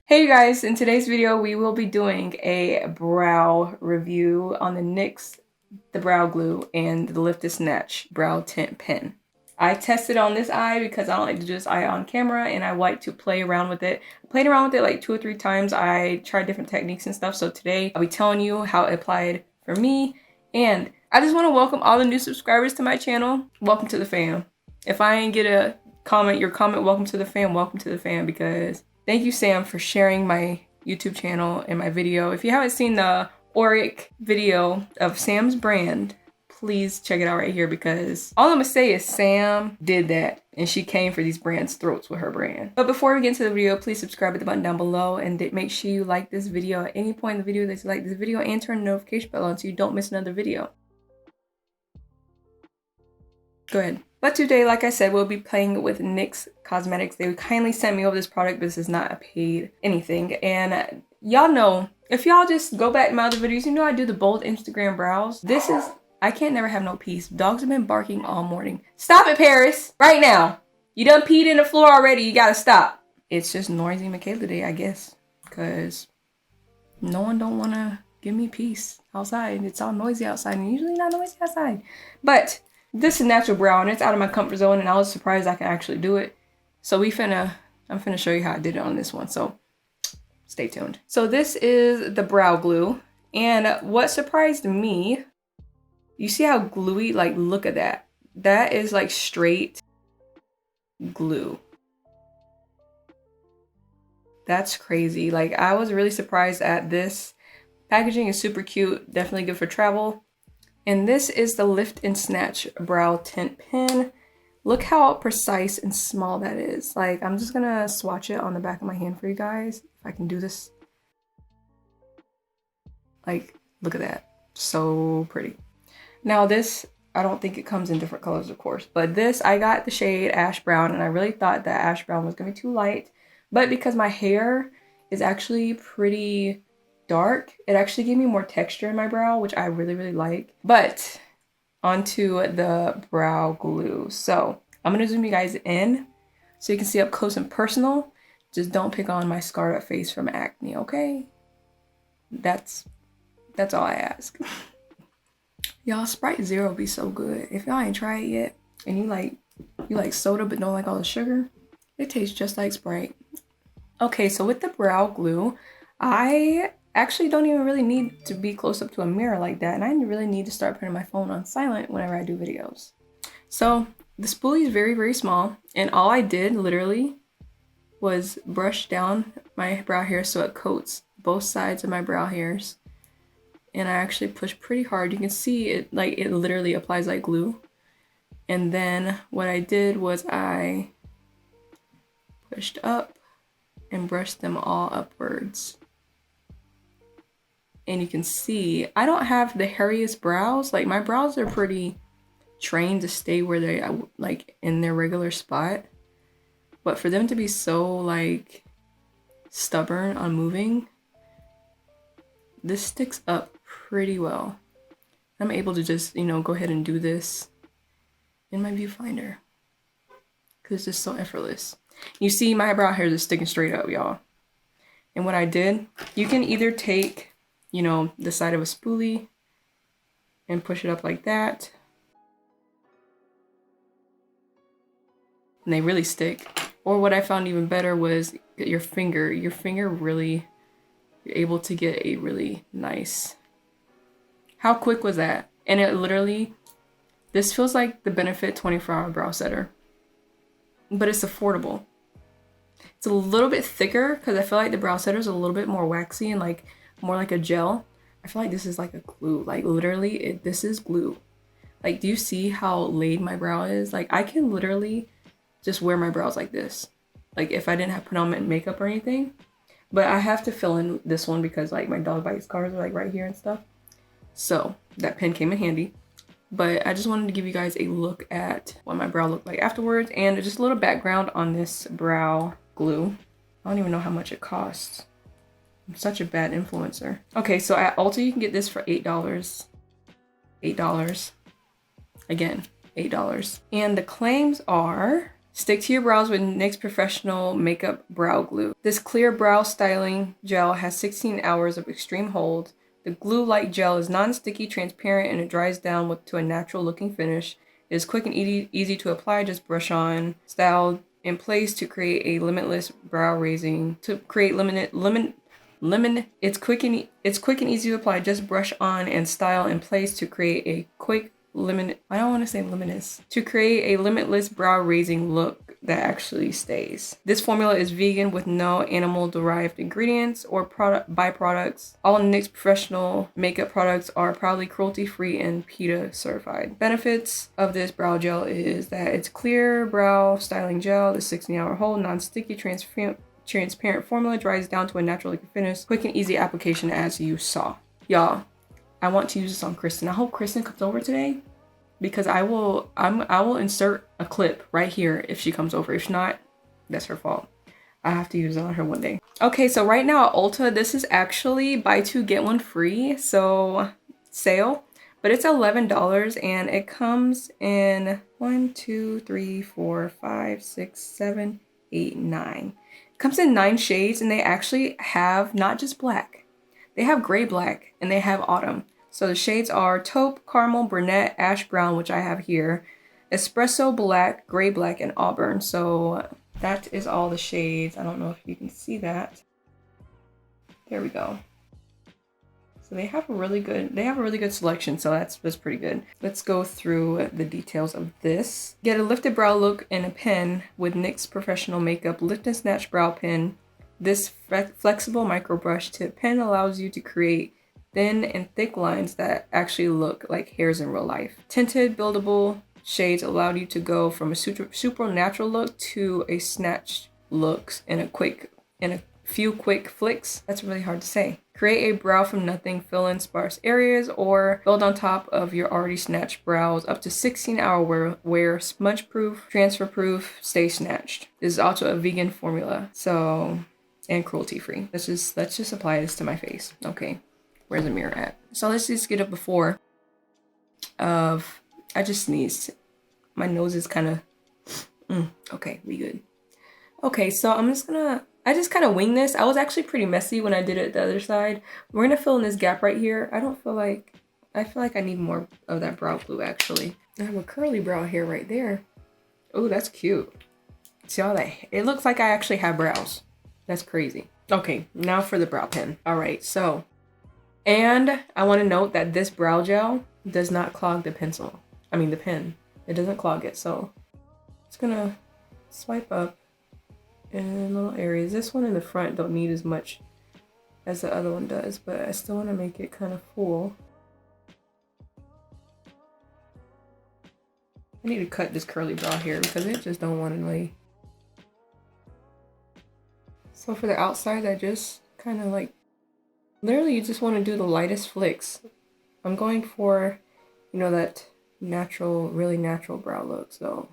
Hey you guys, in today's video we will be doing a brow review on the NYX the brow glue and the Lift Snatch brow tint pen. I tested on this eye because I don't like to do this eye on camera and I like to play around with it. I played around with it like 2 or 3 times. I tried different techniques and stuff, so today I'll be telling you how it applied for me. And I just want to welcome all the new subscribers to my channel. Welcome to the fam. If I ain't get a comment, your comment, welcome to the fam, because thank you, Sam, for sharing my YouTube channel and my video. If you haven't seen the Auric video of Sam's brand, please check it out right here, because all I'm gonna say is Sam did that and she came for these brands' throats with her brand. But before we get into the video, please subscribe at the button down below and make sure you like this video at any point in the video that you like this video, and turn the notification bell on so you don't miss another video. Go ahead. But today, like I said, we'll be playing with NYX Cosmetics. They kindly sent me over this product, but this is not a paid anything. And y'all know, if y'all just go back to my other videos, you know I do the bold Instagram brows. This is, I can't never have no peace. Dogs have been barking all morning. Stop it, Paris, right now. You done peed in the floor already, you gotta stop. It's just noisy Michaela day, I guess, because no one don't wanna give me peace outside. It's all noisy outside, and usually not noisy outside. But this is natural brow and it's out of my comfort zone, and I was surprised I can actually do it. So I'm finna show you how I did it on this one, so stay tuned. So this is the brow glue, and what surprised me, you see how gluey, like look at that. That is like straight glue. That's crazy. Like, I was really surprised at this. Packaging is super cute, definitely good for travel. And this is the Lift and Snatch Brow Tint Pen. Look how precise and small that is. Like, I'm just gonna swatch it on the back of my hand for you guys, if I can do this. Like, look at that. So pretty. Now this, I don't think it comes in different colors, of course, but this, I got the shade Ash Brown, and I really thought that Ash Brown was gonna be too light. But because my hair is actually pretty dark, it actually gave me more texture in my brow, which I really, really like. But onto the brow glue. So I'm gonna zoom you guys in so you can see up close and personal. Just don't pick on my scarred up face from acne, okay? That's all I ask. Y'all, Sprite Zero be so good. If y'all ain't tried it yet and you like soda but don't like all the sugar, it tastes just like Sprite. Okay, so with the brow glue, I actually don't even really need to be close up to a mirror like that, and I really need to start putting my phone on silent whenever I do videos. So the spoolie is very, very small, and all I did literally was brush down my brow hair so it coats both sides of my brow hairs, and I actually push pretty hard. You can see it, like, it literally applies like glue. And then what I did was I pushed up and brushed them all upwards. And you can see I don't have the hairiest brows. Like, my brows are pretty trained to stay where they like in their regular spot, but for them to be so like stubborn on moving, this sticks up pretty well. I'm able to just, you know, go ahead and do this in my viewfinder because it's just so effortless. You see my brow hairs are sticking straight up, y'all. And what I did, you can either take, you know, the side of a spoolie and push it up like that, and they really stick. Or what I found even better was your finger really, you're able to get a really nice, how quick was that? And it literally, this feels like the Benefit 24-hour brow setter, but it's affordable. It's a little bit thicker because I feel like the brow setter is a little bit more waxy and like more like a gel. I feel like this is like a glue. Like, literally, this is glue. Like, do you see how laid my brow is? Like, I can literally just wear my brows like this. Like, if I didn't have put on makeup or anything. But I have to fill in this one because, like, my dog bite scars are like right here and stuff. So that pen came in handy. But I just wanted to give you guys a look at what my brow looked like afterwards, and just a little background on this brow glue. I don't even know how much it costs. I'm such a bad influencer. Okay, so at Ulta you can get this for $8. $8. Again, $8. And the claims are: stick to your brows with NYX Professional Makeup Brow Glue. This clear brow styling gel has 16 hours of extreme hold. The glue-like gel is non-sticky, transparent, and it dries down to a natural-looking finish. It is quick and easy to apply. Just brush on, style in place to create a limitless brow raising. It's quick and easy to apply. Just brush on and style in place to create a limitless brow raising look that actually stays. This formula is vegan with no animal derived ingredients or byproducts. All NYX Professional makeup products are proudly cruelty free and PETA certified. Benefits of this brow gel is that it's clear brow styling gel, the 16-hour hold, non-sticky, transparent formula, dries down to a natural looking finish, quick and easy application as you saw. Y'all, I want to use this on Kristen. I hope Kristen comes over today, because I will insert a clip right here if she comes over. If not, that's her fault. I have to use it on her one day. Okay, so right now at Ulta, this is actually buy two get one free, so sale, but it's $11 and it comes in 1, 2, 3, 4, 5, 6, 7, 8, 9. It comes in 9 shades, and they actually have not just black. They have gray black and they have autumn. So the shades are taupe, caramel, brunette, ash brown, which I have here, espresso black, gray black, and auburn. So that is all the shades. I don't know if you can see that. There we go. So they have a really good selection, so that's pretty good. Let's go through the details of this. Get a lifted brow look and a pen with NYX Professional Makeup Lift and Snatch Brow Pen. This flexible micro brush tip pen allows you to create thin and thick lines that actually look like hairs in real life. Tinted buildable shades allow you to go from a super natural look to a snatched looks in a few quick flicks. That's really hard to say. Create a brow from nothing, fill in sparse areas, or build on top of your already snatched brows. Up to 16-hour wear, smudge proof, transfer proof, stay snatched. This is also a vegan formula, so, and cruelty free. Let's just apply this to my face. Okay. Where's the mirror at? So let's just get a before of, I just sneezed. My nose is kind of, okay, we good. Okay, so I just kind of wing this. I was actually pretty messy when I did it the other side. We're gonna fill in this gap right here. I feel like I need more of that brow glue actually. I have a curly brow hair right there. Oh, that's cute. See all that? It looks like I actually have brows. That's crazy. Okay, now for the brow pen. All right, so. And I want to note that this brow gel does not clog the pen. It doesn't clog it. So it's gonna swipe up in little areas. This one in the front don't need as much as the other one does, but I still want to make it kind of full. I need to cut this curly brow hair because it just don't want to lay. So for the outside, I just kind of like, literally, you just want to do the lightest flicks. I'm going for, that natural, really natural brow look. So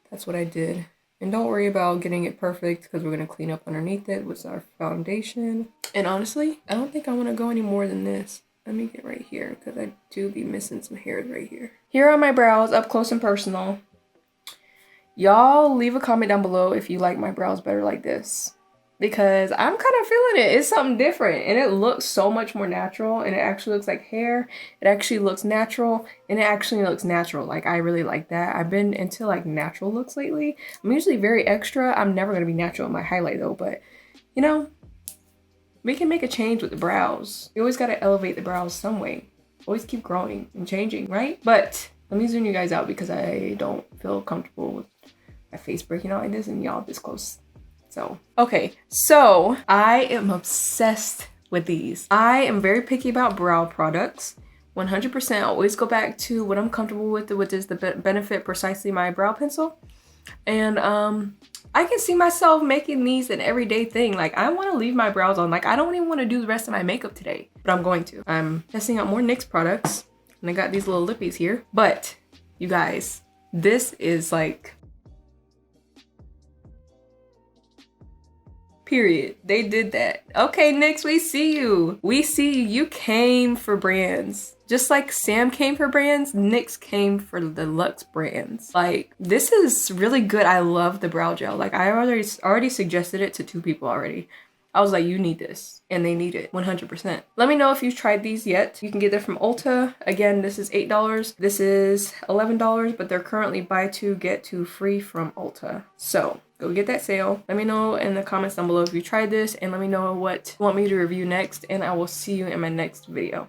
that's what I did. And don't worry about getting it perfect because we're going to clean up underneath it with our foundation. And honestly, I don't think I want to go any more than this. Let me get right here because I do be missing some hairs right here. Here are my brows up close and personal. Y'all leave a comment down below if you like my brows better like this, because I'm kind of feeling it. It's something different and it looks so much more natural, and it actually looks like hair. It actually looks natural, and it actually looks natural. Like, I really like that. I've been into like natural looks lately. I'm usually very extra. I'm never going to be natural in my highlight though, but we can make a change with the brows. You always got to elevate the brows some way. Always keep growing and changing, right? But let me zoom you guys out because I don't feel comfortable with my face breaking out like this and y'all this close. So, okay, so I am obsessed with these. I am very picky about brow products. 100% always go back to what I'm comfortable with, which is the Benefit Precisely My Brow Pencil. And I can see myself making these an everyday thing. Like, I want to leave my brows on. Like, I don't even want to do the rest of my makeup today, but I'm going to. I'm testing out more NYX products, and I got these little lippies here. But you guys, this is like, Period. They did that. Okay, NYX, we see you. We see you. You came for brands. Just like Sam came for brands, NYX came for the luxe brands. Like, this is really good. I love the brow gel. Like, I already suggested it to 2 people already. I was like, you need this, and they need it 100%. Let me know if you've tried these yet. You can get them from Ulta. Again, this is $8. This is $11, but they're currently buy 2, get 2 free from Ulta. So go get that sale. Let me know in the comments down below if you tried this, and let me know what you want me to review next, and I will see you in my next video.